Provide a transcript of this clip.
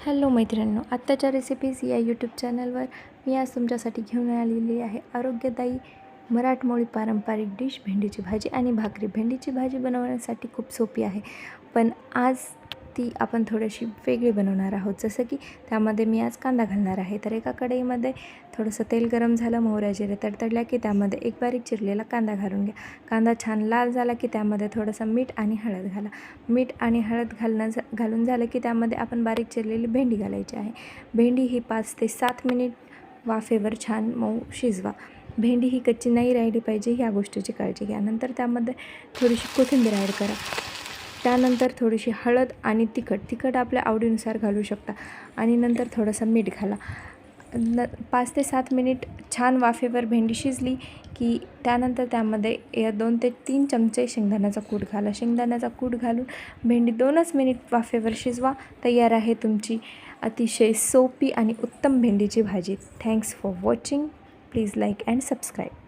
Hello मैत्रिणींनो, आत्ताच्या recipes या यूट्यूब चॅनलवर मी आज तुमच्यासाठी घेऊन आलेली आहे आरोग्यदायी मराठमोळी पारंपरिक डिश भेंडीची भाजी आणि भाकरी. भेंडीची भाजी बनवण्यासाठी खूप सोपी आहे, पण आज ती आपण थोडीशी वेगळी बनवणार आहोत. जसं की त्यामध्ये मी आज कांदा घालणार आहे. तर एका कढईमध्ये थोडंसं तेल गरम झालं, मोहऱ्या जिरे तडतडल्या की त्यामध्ये एक बारीक चिरलेला कांदा घालून घ्या. कांदा छान लाल झाला की त्यामध्ये थोडंसं मीठ आणि हळद घाला. मीठ आणि हळद घालून झालं की त्यामध्ये आपण बारीक चिरलेली भेंडी घालायची आहे. भेंडी ही 5 ते 7 मिनिट वाफेवर छान मऊ शिजवा. भेंडी ही कच्ची नाही राहिली पाहिजे, ह्या गोष्टीची काळजी घ्या. नंतर त्यामध्ये थोडीशी कोथिंबीर ॲड करा. त्यानंतर थोडीशी हळद आणि तिखट आपल्या आवडीनुसार घालू शकता आणि नंतर थोडंसं मीठ घाला. 5 ते 7 मिनिट छान वाफेवर भेंडी शिजली की त्यानंतर त्यामध्ये 2 ते 3 चमचे शेंगदाण्याचा कूट घाला. शेंगदाण्याचा कूट घालून भेंडी 2च मिनिट वाफेवर शिजवा. तयार आहे तुमची अतिशय सोपी आणि उत्तम भेंडीची भाजी. Thanks for watching. Please like and subscribe.